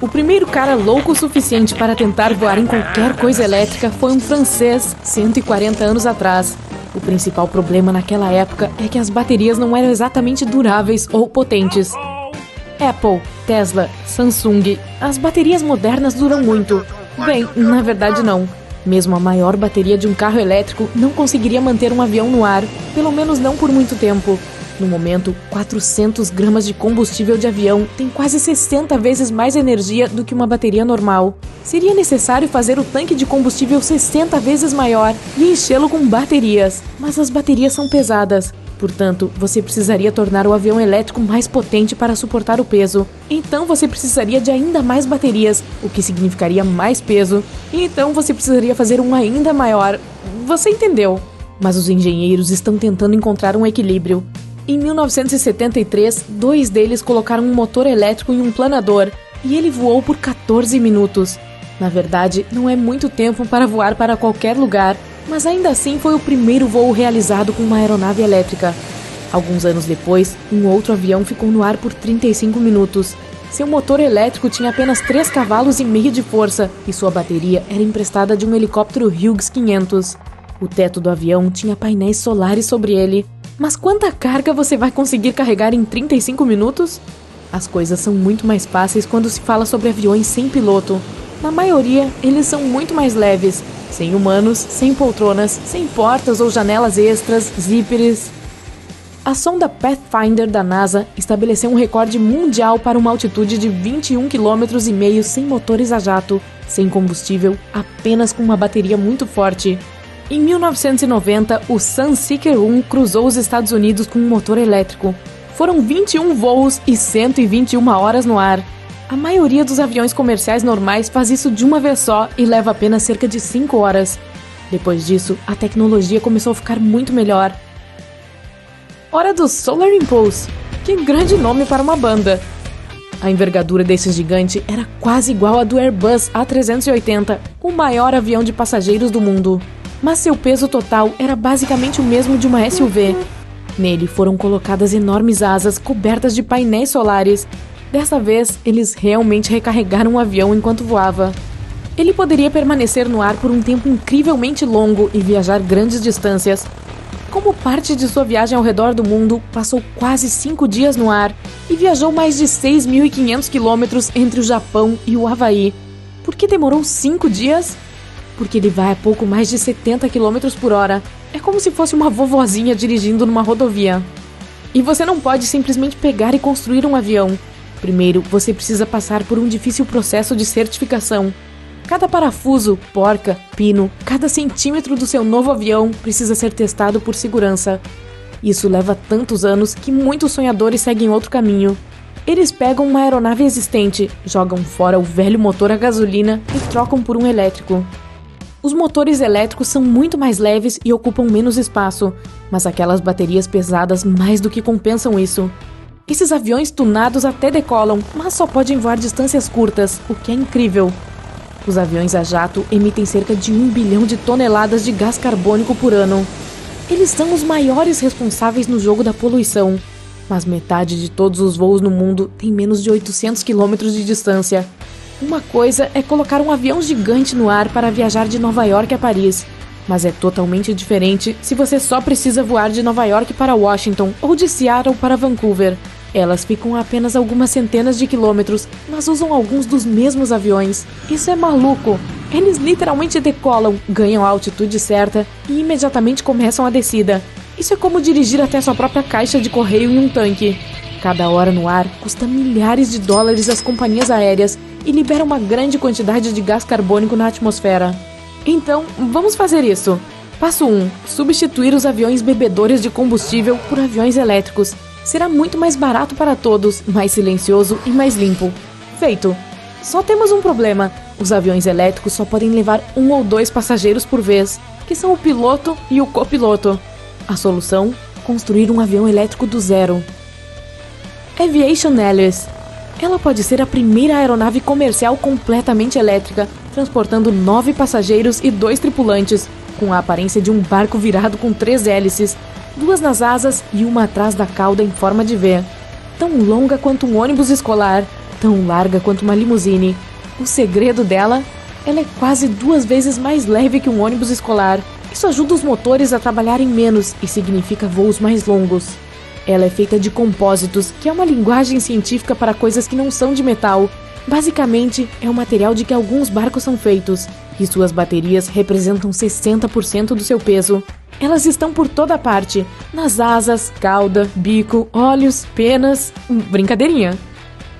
O primeiro cara louco o suficiente para tentar voar em qualquer coisa elétrica foi um francês 140 anos atrás. O principal problema naquela época é que as baterias não eram exatamente duráveis ou potentes. Apple, Tesla, Samsung, as baterias modernas duram muito. Bem, na verdade não. Mesmo a maior bateria de um carro elétrico não conseguiria manter um avião no ar, pelo menos não por muito tempo. No momento, 400 gramas de combustível de avião tem quase 60 vezes mais energia do que uma bateria normal. Seria necessário fazer o tanque de combustível 60 vezes maior e enchê-lo com baterias. Mas as baterias são pesadas. Portanto, você precisaria tornar o avião elétrico mais potente para suportar o peso. Então você precisaria de ainda mais baterias, o que significaria mais peso. E então você precisaria fazer um ainda maior. Você entendeu? Mas os engenheiros estão tentando encontrar um equilíbrio. Em 1973, 2 deles colocaram um motor elétrico em um planador e ele voou por 14 minutos. Na verdade, não é muito tempo para voar para qualquer lugar, mas ainda assim foi o primeiro voo realizado com uma aeronave elétrica. Alguns anos depois, um outro avião ficou no ar por 35 minutos. Seu motor elétrico tinha apenas 3,5 cavalos de força e sua bateria era emprestada de um helicóptero Hughes 500. O teto do avião tinha painéis solares sobre ele. Mas quanta carga você vai conseguir carregar em 35 minutos? As coisas são muito mais fáceis quando se fala sobre aviões sem piloto. Na maioria, eles são muito mais leves, sem humanos, sem poltronas, sem portas ou janelas extras, zíperes. A sonda Pathfinder da NASA estabeleceu um recorde mundial para uma altitude de 21,5 km sem motores a jato, sem combustível, apenas com uma bateria muito forte. Em 1990, o Sunseeker 1 cruzou os Estados Unidos com um motor elétrico. Foram 21 voos e 121 horas no ar. A maioria dos aviões comerciais normais faz isso de uma vez só e leva apenas cerca de 5 horas. Depois disso, a tecnologia começou a ficar muito melhor. Hora do Solar Impulse. Que grande nome para uma banda! A envergadura desse gigante era quase igual à do Airbus A380, o maior avião de passageiros do mundo. Mas seu peso total era basicamente o mesmo de uma SUV. Nele foram colocadas enormes asas cobertas de painéis solares. Dessa vez, eles realmente recarregaram o avião enquanto voava. Ele poderia permanecer no ar por um tempo incrivelmente longo e viajar grandes distâncias. Como parte de sua viagem ao redor do mundo, passou quase 5 dias no ar e viajou mais de 6.500 quilômetros entre o Japão e o Havaí. Por que demorou 5 dias? Porque ele vai a pouco mais de 70 km por hora. É como se fosse uma vovozinha dirigindo numa rodovia. E você não pode simplesmente pegar e construir um avião. Primeiro, você precisa passar por um difícil processo de certificação. Cada parafuso, porca, pino, cada centímetro do seu novo avião precisa ser testado por segurança. Isso leva tantos anos que muitos sonhadores seguem outro caminho. Eles pegam uma aeronave existente, jogam fora o velho motor a gasolina e trocam por um elétrico. Os motores elétricos são muito mais leves e ocupam menos espaço, mas aquelas baterias pesadas mais do que compensam isso. Esses aviões tunados até decolam, mas só podem voar distâncias curtas, o que é incrível. Os aviões a jato emitem cerca de 1 bilhão de toneladas de gás carbônico por ano. Eles são os maiores responsáveis no jogo da poluição, mas metade de todos os voos no mundo tem menos de 800 quilômetros de distância. Uma coisa é colocar um avião gigante no ar para viajar de Nova York a Paris, mas é totalmente diferente se você só precisa voar de Nova York para Washington ou de Seattle para Vancouver. Elas ficam a apenas algumas centenas de quilômetros, mas usam alguns dos mesmos aviões. Isso é maluco! Eles literalmente decolam, ganham a altitude certa e imediatamente começam a descida. Isso é como dirigir até sua própria caixa de correio em um tanque. Cada hora no ar custa milhares de dólares às companhias aéreas e libera uma grande quantidade de gás carbônico na atmosfera. Então, vamos fazer isso. Passo 1. Substituir os aviões bebedores de combustível por aviões elétricos. Será muito mais barato para todos, mais silencioso e mais limpo. Feito. Só temos um problema. Os aviões elétricos só podem levar 1 ou 2 passageiros por vez, que são o piloto e o copiloto. A solução? Construir um avião elétrico do zero. Aviation Alice. Ela pode ser a primeira aeronave comercial completamente elétrica, transportando 9 passageiros e 2 tripulantes, com a aparência de um barco virado com 3 hélices, 2 nas asas e uma atrás da cauda em forma de V. Tão longa quanto um ônibus escolar, tão larga quanto uma limusine. O segredo dela? Ela é quase 2 vezes mais leve que um ônibus escolar. Isso ajuda os motores a trabalharem menos e significa voos mais longos. Ela é feita de compósitos, que é uma linguagem científica para coisas que não são de metal. Basicamente, é o material de que alguns barcos são feitos, e suas baterias representam 60% do seu peso. Elas estão por toda parte, nas asas, cauda, bico, olhos, penas... Brincadeirinha.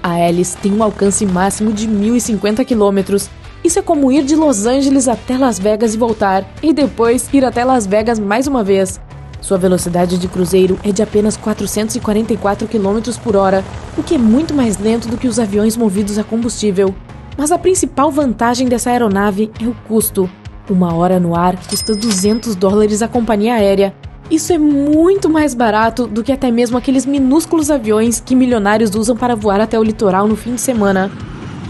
A hélice tem um alcance máximo de 1.050 km. Isso é como ir de Los Angeles até Las Vegas e voltar, e depois ir até Las Vegas mais uma vez. Sua velocidade de cruzeiro é de apenas 444 km por hora, o que é muito mais lento do que os aviões movidos a combustível. Mas a principal vantagem dessa aeronave é o custo. 1 hora no ar custa $200 a companhia aérea. Isso é muito mais barato do que até mesmo aqueles minúsculos aviões que milionários usam para voar até o litoral no fim de semana.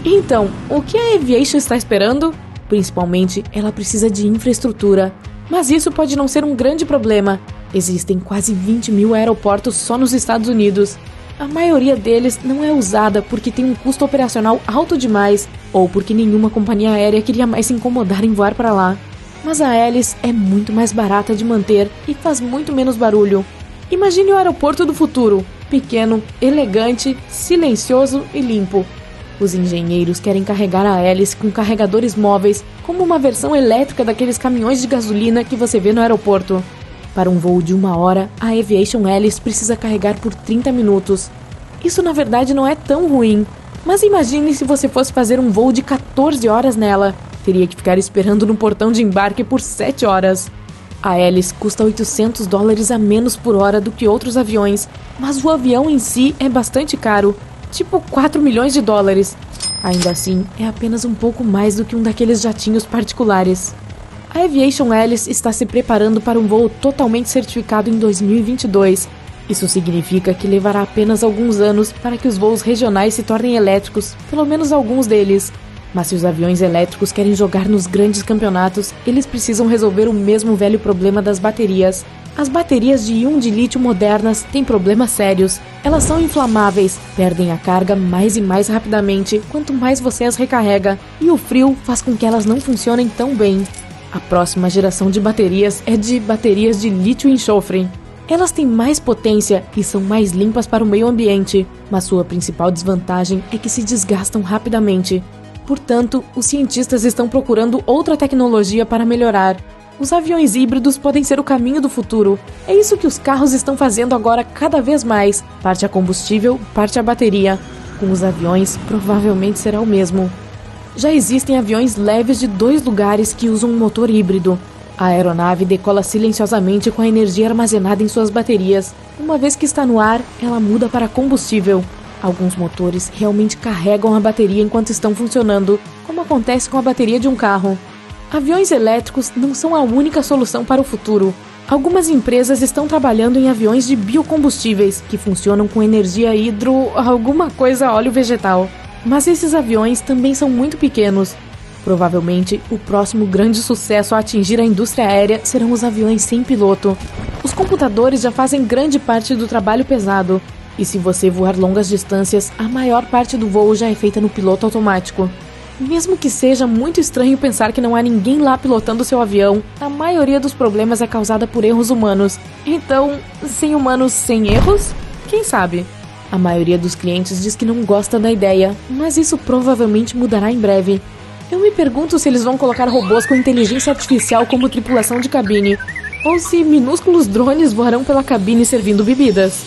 Então, o que a Aviation está esperando? Principalmente, ela precisa de infraestrutura. Mas isso pode não ser um grande problema. Existem quase 20 mil aeroportos só nos Estados Unidos. A maioria deles não é usada porque tem um custo operacional alto demais ou porque nenhuma companhia aérea queria mais se incomodar em voar para lá. Mas a hélice é muito mais barata de manter e faz muito menos barulho. Imagine o aeroporto do futuro, pequeno, elegante, silencioso e limpo. Os engenheiros querem carregar a hélice com carregadores móveis, como uma versão elétrica daqueles caminhões de gasolina que você vê no aeroporto. Para um voo de 1 hora, a Aviation Hélice precisa carregar por 30 minutos. Isso na verdade não é tão ruim, mas imagine se você fosse fazer um voo de 14 horas nela. Teria que ficar esperando no portão de embarque por 7 horas. A hélice custa $800 a menos por hora do que outros aviões, mas o avião em si é bastante caro. Tipo $4 milhões. Ainda assim, é apenas um pouco mais do que um daqueles jatinhos particulares. A Aviation Hélice está se preparando para um voo totalmente certificado em 2022. Isso significa que levará apenas alguns anos para que os voos regionais se tornem elétricos, pelo menos alguns deles. Mas se os aviões elétricos querem jogar nos grandes campeonatos, eles precisam resolver o mesmo velho problema das baterias. As baterias de íon de lítio modernas têm problemas sérios. Elas são inflamáveis, perdem a carga mais e mais rapidamente quanto mais você as recarrega, e o frio faz com que elas não funcionem tão bem. A próxima geração de baterias é de baterias de lítio e enxofre. Elas têm mais potência e são mais limpas para o meio ambiente, mas sua principal desvantagem é que se desgastam rapidamente. Portanto, os cientistas estão procurando outra tecnologia para melhorar. Os aviões híbridos podem ser o caminho do futuro. É isso que os carros estão fazendo agora cada vez mais. Parte a combustível, parte a bateria. Com os aviões, provavelmente será o mesmo. Já existem aviões leves de 2 lugares que usam um motor híbrido. A aeronave decola silenciosamente com a energia armazenada em suas baterias. Uma vez que está no ar, ela muda para combustível. Alguns motores realmente carregam a bateria enquanto estão funcionando, como acontece com a bateria de um carro. Aviões elétricos não são a única solução para o futuro. Algumas empresas estão trabalhando em aviões de biocombustíveis, que funcionam com energia alguma coisa óleo vegetal. Mas esses aviões também são muito pequenos. Provavelmente, o próximo grande sucesso a atingir a indústria aérea serão os aviões sem piloto. Os computadores já fazem grande parte do trabalho pesado. E se você voar longas distâncias, a maior parte do voo já é feita no piloto automático. Mesmo que seja muito estranho pensar que não há ninguém lá pilotando seu avião, a maioria dos problemas é causada por erros humanos. Então, sem humanos, sem erros? Quem sabe? A maioria dos clientes diz que não gosta da ideia, mas isso provavelmente mudará em breve. Eu me pergunto se eles vão colocar robôs com inteligência artificial como tripulação de cabine, ou se minúsculos drones voarão pela cabine servindo bebidas.